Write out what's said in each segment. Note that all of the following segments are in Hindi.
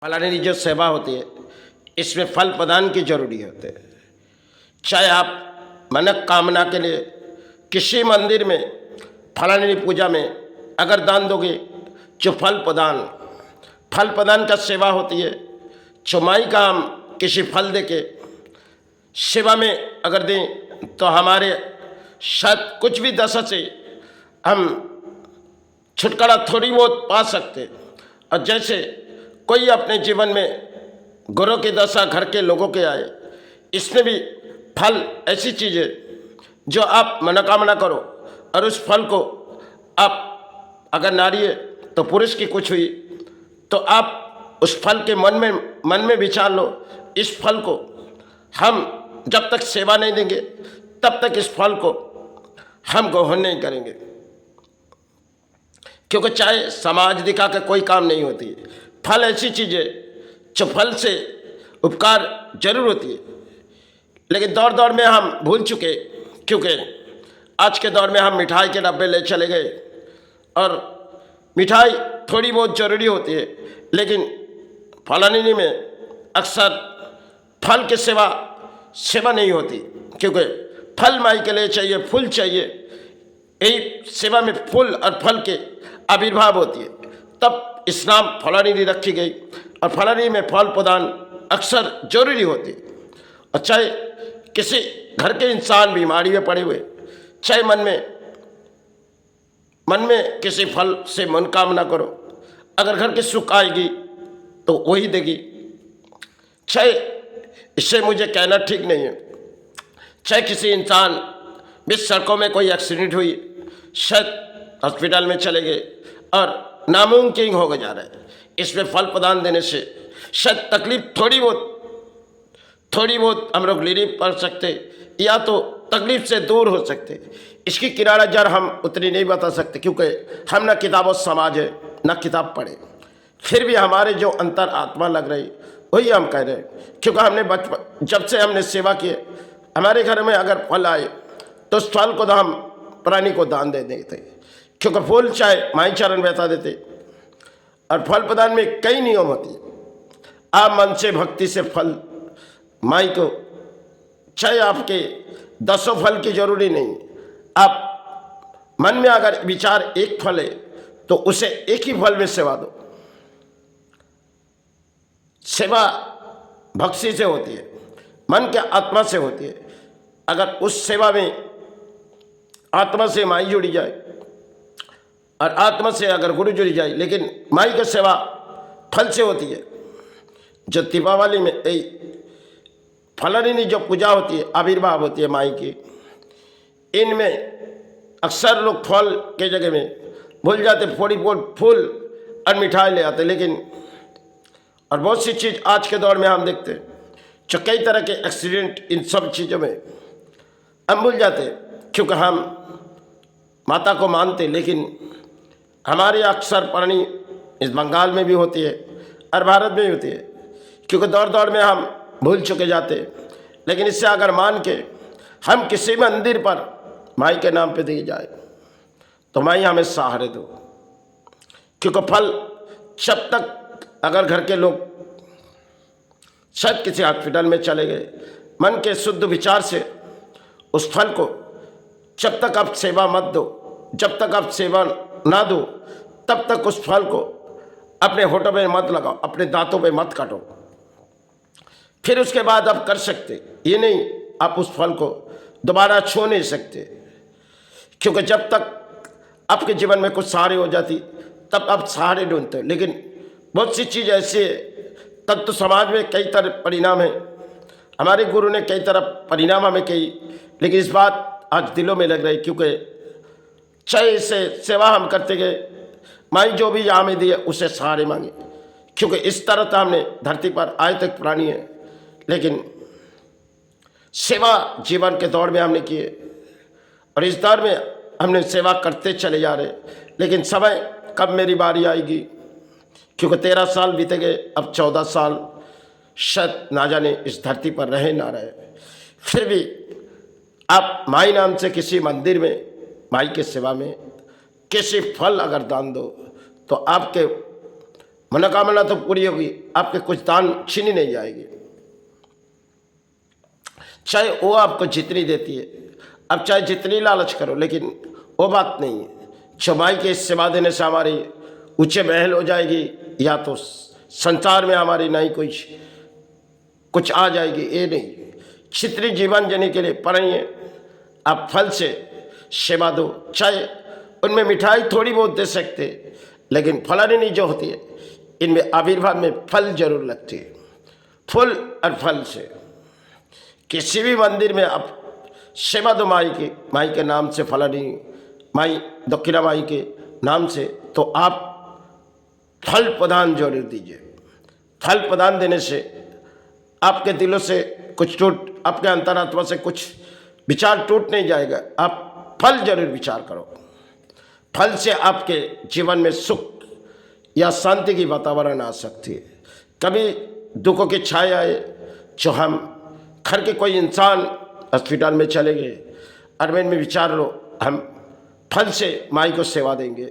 फलाने की जो सेवा होती है इसमें फल प्रदान की जरूरी होती है। चाहे आप मनोकामना के लिए किसी मंदिर में फलाने की पूजा में अगर दान दोगे जो फल प्रदान का सेवा होती है। चौमाई का हम किसी फल दे के सेवा में अगर दें तो हमारे शायद कुछ भी दशा से हम छुटकारा थोड़ी बहुत पा सकते। और जैसे कोई अपने जीवन में गुरु की दशा घर के लोगों के आए, इसमें भी फल ऐसी चीज़ है जो आप मनोकामना करो और उस फल को आप अगर नारी है तो पुरुष की कुछ हुई तो आप उस फल के मन में विचार लो, इस फल को हम जब तक सेवा नहीं देंगे तब तक इस फल को हम ग्रहण नहीं करेंगे। क्योंकि चाहे समाज दिखा के कोई काम नहीं होती है। फल ऐसी चीज़ है जो फल से उपकार जरूर होती है, लेकिन दौड़ में हम भूल चुके। क्योंकि आज के दौर में हम मिठाई के डब्बे ले चले गए और मिठाई थोड़ी बहुत जरूरी होती है, लेकिन फलानी में अक्सर फल के सेवा नहीं होती। क्योंकि फल माई के लिए चाहिए, फूल चाहिए, यही सेवा में फूल और फल के आविर्भाव होती है। तब इस नाम फलानी रखी गई और फलानी में फल प्रदान अक्सर जरूरी होती है। और चाहे किसी घर के इंसान बीमारी में पड़े हुए, चाहे मन में किसी फल से मनोकामना करो, अगर घर की सुख आएगी तो वही देगी। चाहे इससे मुझे कहना ठीक नहीं है, चाहे किसी इंसान बीच सड़कों में कोई एक्सीडेंट हुई, शायद हॉस्पिटल में चले गए और नामुमकिन हो जा रहा है, इसमें फल प्रदान देने से शायद तकलीफ थोड़ी बहुत हम लोग रिलीफ पा सकते या तो तकलीफ से दूर हो सकते। इसकी किनारा जर हम उतनी नहीं बता सकते, क्योंकि हम ना किताबों समाज है ना किताब पढ़े, फिर भी हमारे जो अंतर आत्मा लग रही वही हम कह रहे हैं। क्योंकि हमने बचपन जब से हमने सेवा की, हमारे घर में अगर फल आए तो उस फल को तो हम प्राणी को दान दे देते। क्योंकि फूल चाहे माई चरण बैठा देते। और फल प्रदान में कई नियम होती है। आप मन से भक्ति से फल माई को, चाहे आपके 10 फल की जरूरी नहीं, आप मन में अगर विचार एक फल है तो उसे एक ही फल में सेवा दो। सेवा भक्ति से होती है, मन के आत्मा से होती है। अगर उस सेवा में आत्मा से माई जुड़ी जाए और आत्मा से अगर गुरु जुड़ी जाए, लेकिन माई की सेवा फल से होती है। जो दीपावली में फलानी जो पूजा होती है, आविर्भाव होती है माई की, इनमें अक्सर लोग फल के जगह में भूल जाते, थोड़ी बहुत फूल और मिठाई ले आते। लेकिन और बहुत सी चीज़ आज के दौर में हम देखते हैं जो कई तरह के एक्सीडेंट, इन सब चीज़ों में हम भूल जाते, क्योंकि हम माता को मानते। लेकिन हमारे अक्सर प्राणी इस बंगाल में भी होती है और भारत में भी होती है, क्योंकि दौड़ में हम भूल चुके जाते। लेकिन इससे अगर मान के हम किसी मंदिर पर माई के नाम पे दी जाए तो माई हमें सहारे दो। क्योंकि फल जब तक अगर घर के लोग शायद किसी हॉस्पिटल में चले गए, मन के शुद्ध विचार से उस फल को जब तक आप सेवा मत दो, जब तक आप सेवा ना दो, तब तक उस फल को अपने होठों में मत लगाओ, अपने दांतों पे मत काटो। फिर उसके बाद आप कर सकते, ये नहीं आप उस फल को दोबारा छू नहीं सकते। क्योंकि जब तक आपके जीवन में कुछ सहारे हो जाती तब आप सहारे ढूंढते हो। लेकिन बहुत सी चीज़ ऐसी है, तब तो समाज में कई तरह परिणाम है, हमारे गुरु ने कई तरह परिणाम हमें कही, लेकिन इस बात आज दिलों में लग रही। क्योंकि चाहे इसे सेवा हम करते गए, माई जो भी हमें दिए उसे सहारे मांगे। क्योंकि इस तरह तो हमने धरती पर आए तक प्राणी है, लेकिन सेवा जीवन के दौर में हमने किए और इस दौर में हमने सेवा करते चले जा रहे। लेकिन समय कब मेरी बारी आएगी, क्योंकि 13 साल बीते गए, अब 14 साल शायद ना जाने इस धरती पर रहे ना रहे। फिर भी आप माई नाम से किसी मंदिर में माई की सेवा में किसी फल अगर दान दो तो आपके मनोकामना तो पूरी होगी, आपके कुछ दान छीनी नहीं जाएगी, चाहे वो आपको जितनी देती है, अब चाहे जितनी लालच करो, लेकिन वो बात नहीं है। चौमाई के सेवा देने से हमारी ऊंचे महल हो जाएगी, या तो संसार में हमारी नहीं कुछ आ जाएगी, ये नहीं। छित्री जीवन जीने के लिए पढ़िए, आप फल से सेवा दो, चाहे उनमें मिठाई थोड़ी बहुत दे सकते, लेकिन फलानी जो होती है इनमें आविर्भाव में फल जरूर लगती है। फूल और फल से किसी भी मंदिर में आप सेवा दो माई के नाम से, फलानी माई दक्षिणा माई के नाम से, तो आप फल प्रदान जरूर दीजिए। फल प्रदान देने से आपके दिलों से कुछ आपके अंतरात्मा से कुछ विचार टूट नहीं जाएगा। आप फल जरूर विचार करो, फल से आपके जीवन में सुख या शांति की वातावरण आ सकती है। कभी दुखों की छाया आए, जो हम घर के कोई इंसान हॉस्पिटल में चले गए, अरमेन में विचार लो, हम फल से माई को सेवा देंगे,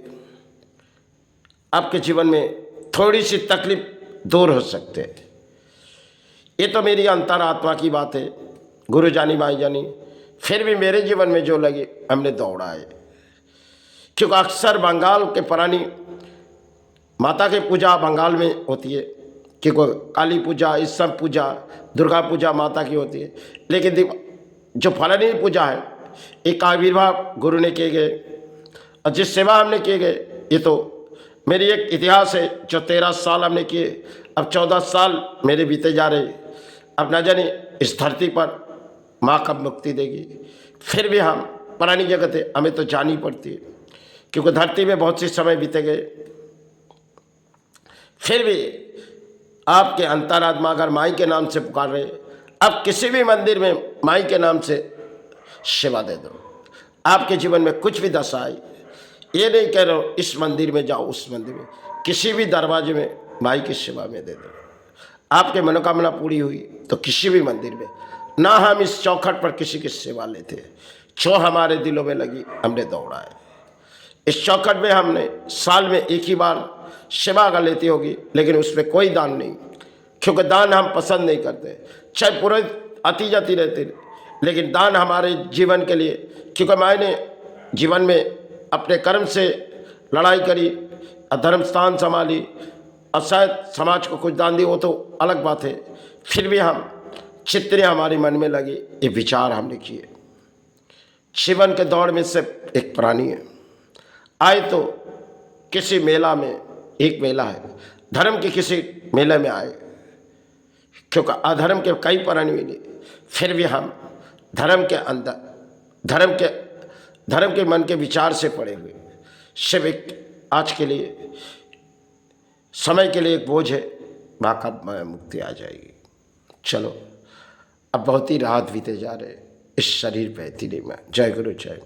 आपके जीवन में थोड़ी सी तकलीफ दूर हो सकते हैं। ये तो मेरी अंतरात्मा की बात है, गुरु जानी माई जानी, फिर भी मेरे जीवन में जो लगे हमने दौड़ा है। क्योंकि अक्सर बंगाल के पुरानी माता की पूजा बंगाल में होती है, क्योंकि काली पूजा, इस सब पूजा, दुर्गा पूजा माता की होती है, लेकिन जो फलानी पूजा है एक आविर्भाव गुरु ने किए गए, और जिस सेवा हमने किए गए, ये तो मेरी एक इतिहास है। जो 13 साल हमने किए, अब 14 साल मेरे बीते जा रहे। अब न जाने इस धरती पर माँ कब मुक्ति देगी। फिर भी हम पुरानी जगत है, हमें तो जानी पड़ती है, क्योंकि धरती में बहुत से समय बीते गए। फिर भी आपके अंतरात्मा अगर माई के नाम से पुकार रहे, आप किसी भी मंदिर में माई के नाम से सेवा दे दो। आपके जीवन में कुछ भी दशा आई, ये नहीं कह रहा हूँ इस मंदिर में जाओ, उस मंदिर में, किसी भी दरवाजे में माई की सेवा में दे दो। आपके मनोकामना पूरी हुई तो किसी भी मंदिर में, ना हम इस चौखट पर किसी की सेवा लेते, जो हमारे दिलों में लगी हमने दौड़ा है। इस चौखट में हमने साल में एक ही बार सेवा का लेती होगी, लेकिन उसमें कोई दान नहीं, क्योंकि दान हम पसंद नहीं करते। चाहे पूरे आती जाती रहती, लेकिन दान हमारे जीवन के लिए, क्योंकि मैंने जीवन में अपने कर्म से लड़ाई करी, धर्म स्थान संभाली, और शायद समाज को कुछ दान दी, वो तो अलग बात है। फिर भी हम चित्रें हमारे मन में लगी, ये विचार हमने किए। जीवन के दौड़ में से एक प्राणी है, आए तो किसी मेला में, एक मेला है, धर्म के किसी मेले में आए, क्योंकि अधर्म के कई प्राणी मिले, फिर भी हम धर्म के अंदर, धर्म के मन के विचार से पड़े हुए, सिर्फ एक आज के लिए, समय के लिए एक बोझ है, वहाँ कब मुक्ति आ जाएगी। चलो, अब बहुत ही राहत बीते जा रहे इस शरीर पे, इतनी में। जय गुरु, जय।